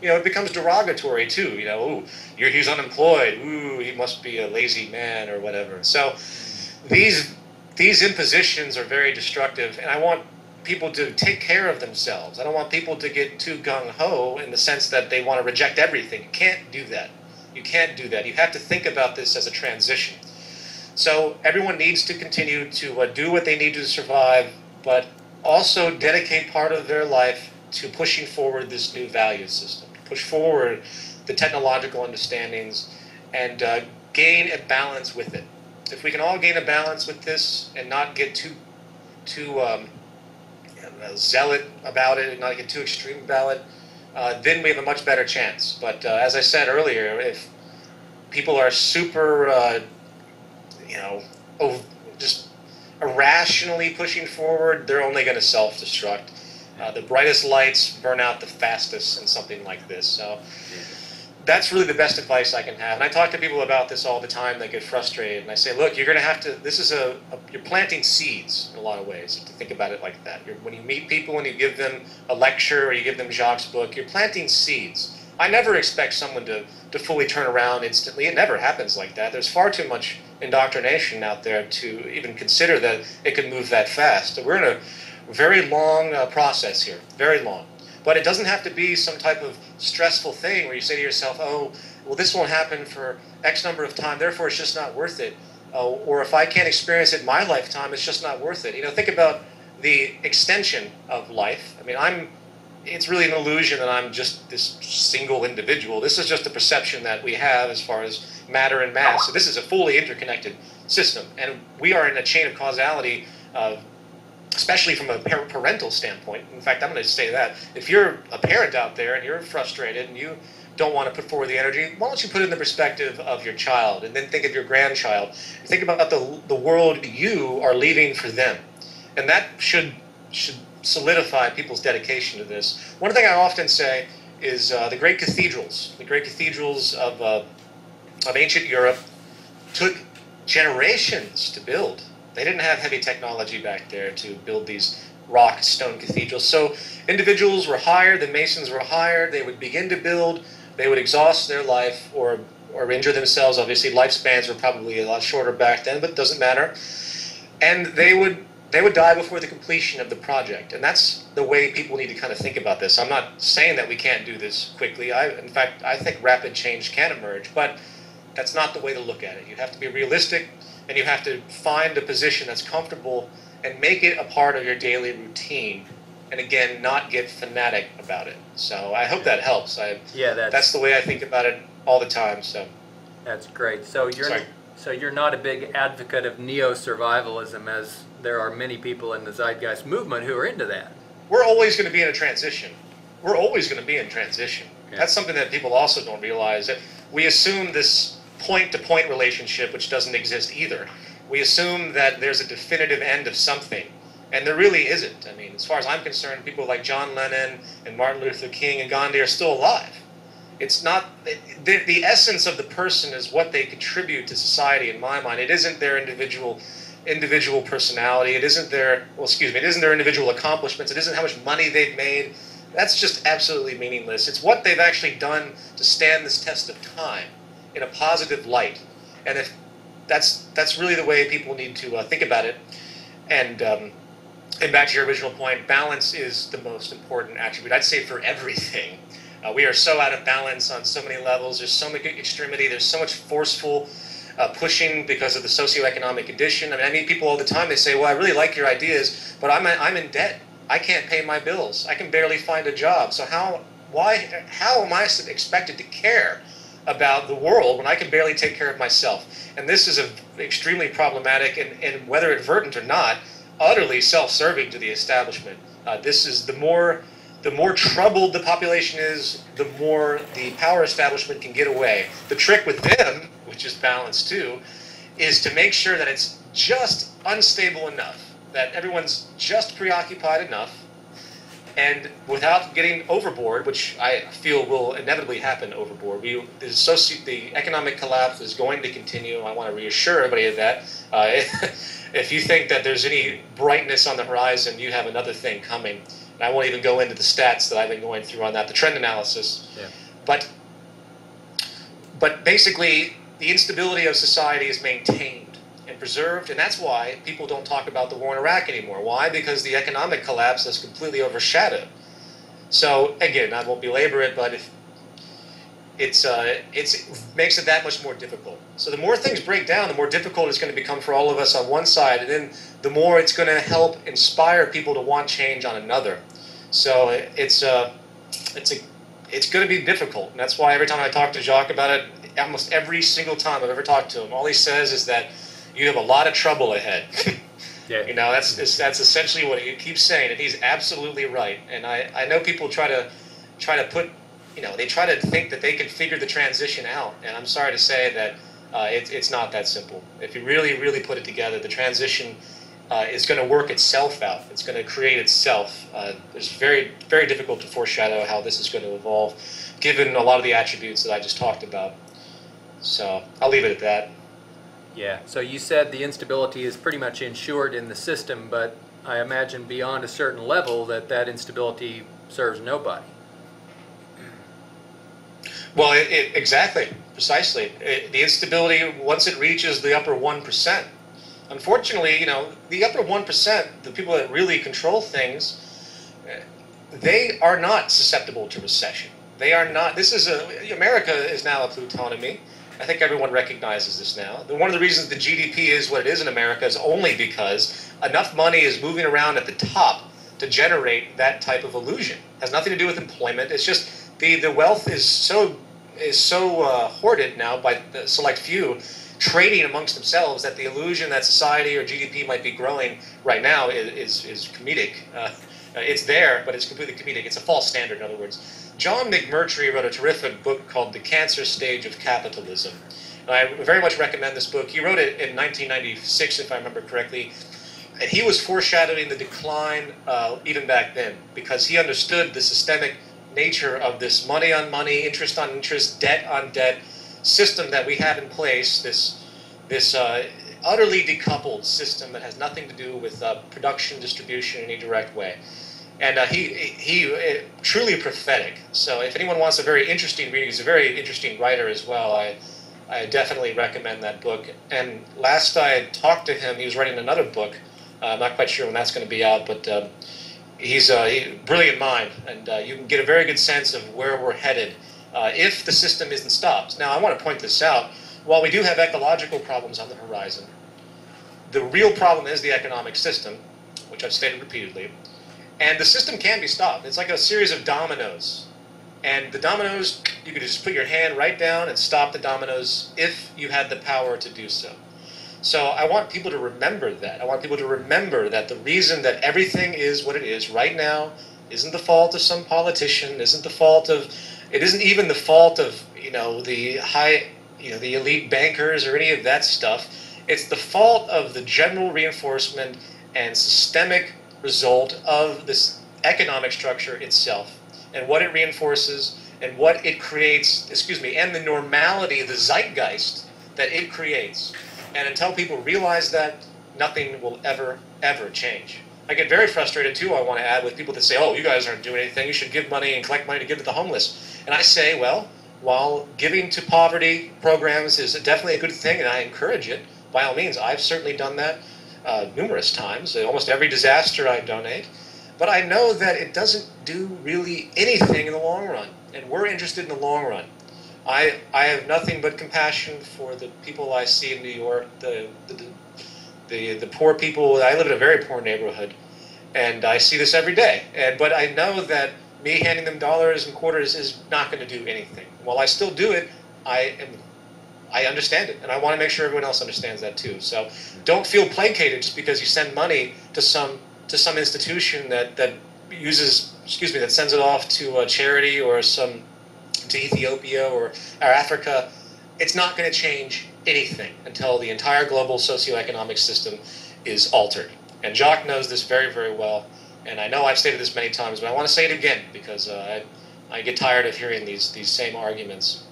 it becomes derogatory too. Ooh, he's unemployed. Ooh, he must be a lazy man or whatever. So these impositions are very destructive, and I want people to take care of themselves. I don't want people to get too gung-ho in the sense that they want to reject everything. You can't do that. You can't do that. You have to think about this as a transition. So everyone needs to continue to do what they need to survive, but also dedicate part of their life to pushing forward this new value system, push forward the technological understandings, and gain a balance with it. If we can all gain a balance with this and not get too zealot about it and not get too extreme about it, then we have a much better chance. But as I said earlier, if people are super, just irrationally pushing forward, they're only going to self-destruct. The brightest lights burn out the fastest in something like this. So that's really the best advice I can have. And I talk to people about this all the time. They get frustrated, and I say, look, you're going to have to, this is you're planting seeds in a lot of ways, to think about it like that. When you meet people and you give them a lecture or you give them Jacques' book, you're planting seeds. I never expect someone to fully turn around instantly. It never happens like that. There's far too much indoctrination out there to even consider that it could move that fast. So we're in a very long process here, very long. But it doesn't have to be some type of stressful thing where you say to yourself, oh, well, this won't happen for X number of time, therefore it's just not worth it. Or if I can't experience it in my lifetime, it's just not worth it. Think about the extension of life. I mean, it's really an illusion that I'm just this single individual. This is just a perception that we have as far as matter and mass. So this is a fully interconnected system. And we are in a chain of causality, especially from a parental standpoint. In fact, I'm going to say that. If you're a parent out there and you're frustrated and you don't want to put forward the energy, why don't you put it in the perspective of your child, and then think of your grandchild. Think about the world you are leaving for them. And that should solidify people's dedication to this. One thing I often say is the great cathedrals of ancient Europe took generations to build. They didn't have heavy technology back there to build these rock stone cathedrals. So individuals were hired, the masons were hired, they would begin to build, they would exhaust their life or injure themselves. Obviously lifespans were probably a lot shorter back then, but it doesn't matter. And they would die before the completion of the project. And that's the way people need to kind of think about this. I'm not saying that we can't do this quickly. In fact, I think rapid change can emerge, but that's not the way to look at it. You have to be realistic, and you have to find a position that's comfortable and make it a part of your daily routine. And again, not get fanatic about it. So I hope that helps. That's the way I think about it all the time. So that's great. So you're not a big advocate of neo-survivalism, as there are many people in the Zeitgeist movement who are into that. We're always going to be in a transition. We're always going to be in transition. Okay. That's something that people also don't realize. That we assume this point-to-point relationship, which doesn't exist either. We assume that there's a definitive end of something, and there really isn't. I mean, as far as I'm concerned, people like John Lennon and Martin Luther King and Gandhi are still alive. It's not, the essence of the person is what they contribute to society, in my mind. It isn't their individual personality. It isn't their, it isn't their individual accomplishments. It isn't how much money they've made. That's just absolutely meaningless. It's what they've actually done to stand this test of time in a positive light. And if that's really the way people need to think about it. And back to your original point, balance is the most important attribute, I'd say, for everything. We are so out of balance on so many levels. There's so much extremity. There's so much forceful pushing because of the socioeconomic condition. I mean, I meet people all the time. They say, well, I really like your ideas, but I'm in debt. I can't pay my bills. I can barely find a job. So how am I expected to care about the world when I can barely take care of myself? And this is extremely problematic, and whether advertent or not, utterly self-serving to the establishment. This is the more troubled the population is, the more the power establishment can get away. The trick with them, which is balance too, is to make sure that it's just unstable enough, that everyone's just preoccupied enough, and without getting overboard, which I feel will inevitably happen overboard. The economic collapse is going to continue. I want to reassure everybody of that. If you think that there's any brightness on the horizon, you have another thing coming. And I won't even go into the stats that I've been going through on that, the trend analysis. Yeah. But basically, the instability of society is maintained and preserved, and that's why people don't talk about the war in Iraq anymore. Why? Because the economic collapse has completely overshadowed. So again, I won't belabor it, but if it makes it that much more difficult. So the more things break down, the more difficult it's going to become for all of us on one side, and then the more it's going to help inspire people to want change on another. So it's going to be difficult, and that's why every time I talk to Jacques about it, almost every single time I've ever talked to him, all he says is that you have a lot of trouble ahead. Yeah. You know, that's essentially what he keeps saying, and he's absolutely right. And I know people try to put, they try to think that they can figure the transition out, and I'm sorry to say that it's not that simple. If you really, really put it together, the transition is going to work itself out. It's going to create itself. It's very, very difficult to foreshadow how this is going to evolve, given a lot of the attributes that I just talked about. So I'll leave it at that. Yeah, so you said the instability is pretty much ensured in the system, but I imagine beyond a certain level that instability serves nobody. Well, exactly, precisely. The instability, once it reaches the upper 1%, unfortunately, the upper 1%, the people that really control things, they are not susceptible to recession. They are not. America is now a plutonomy. I think everyone recognizes this now. One of the reasons the GDP is what it is in America is only because enough money is moving around at the top to generate that type of illusion. It has nothing to do with employment. It's just the wealth is so hoarded now by the select few trading amongst themselves that the illusion that society or GDP might be growing right now is comedic. It's there, but it's completely comedic. It's a false standard, in other words. John McMurtry wrote a terrific book called The Cancer Stage of Capitalism. And I very much recommend this book. He wrote it in 1996, if I remember correctly. And he was foreshadowing the decline even back then, because he understood the systemic nature of this money on money, interest on interest, debt on debt system that we have in place, this utterly decoupled system that has nothing to do with production, distribution in any direct way. And he truly prophetic. So if anyone wants a very interesting reading, he's a very interesting writer as well. I definitely recommend that book. And last I talked to him, he was writing another book. I'm not quite sure when that's going to be out, but he's a brilliant mind, and you can get a very good sense of where we're headed if the system isn't stopped. Now, I want to point this out. While we do have ecological problems on the horizon, the real problem is the economic system, which I've stated repeatedly. And the system can be stopped. It's like a series of dominoes. And the dominoes, you could just put your hand right down and stop the dominoes if you had the power to do so. So I want people to remember that. I want people to remember that the reason that everything is what it is right now isn't the fault of some politician, it isn't even the fault of, the elite bankers or any of that stuff. It's the fault of the general reinforcement and systemic result of this economic structure itself and what it reinforces and what it creates, and the normality, the zeitgeist that it creates. And until people realize that, nothing will ever, ever change. I get very frustrated too, I want to add, with people that say, oh, you guys aren't doing anything, you should give money and collect money to give to the homeless. And I say, well, while giving to poverty programs is definitely a good thing and I encourage it, by all means, I've certainly done that numerous times. Almost every disaster I donate. But I know that it doesn't do really anything in the long run. And we're interested in the long run. I have nothing but compassion for the people I see in New York, the poor people. I live in a very poor neighborhood, and I see this every day. But I know that me handing them dollars and quarters is not going to do anything. While I still do it, I understand it, and I want to make sure everyone else understands that too. So don't feel placated just because you send money to some institution that sends it off to a charity or to Ethiopia or Africa. It's not going to change anything until the entire global socioeconomic system is altered. And Jacques knows this very, very well. And I know I've stated this many times, but I want to say it again because I get tired of hearing these same arguments.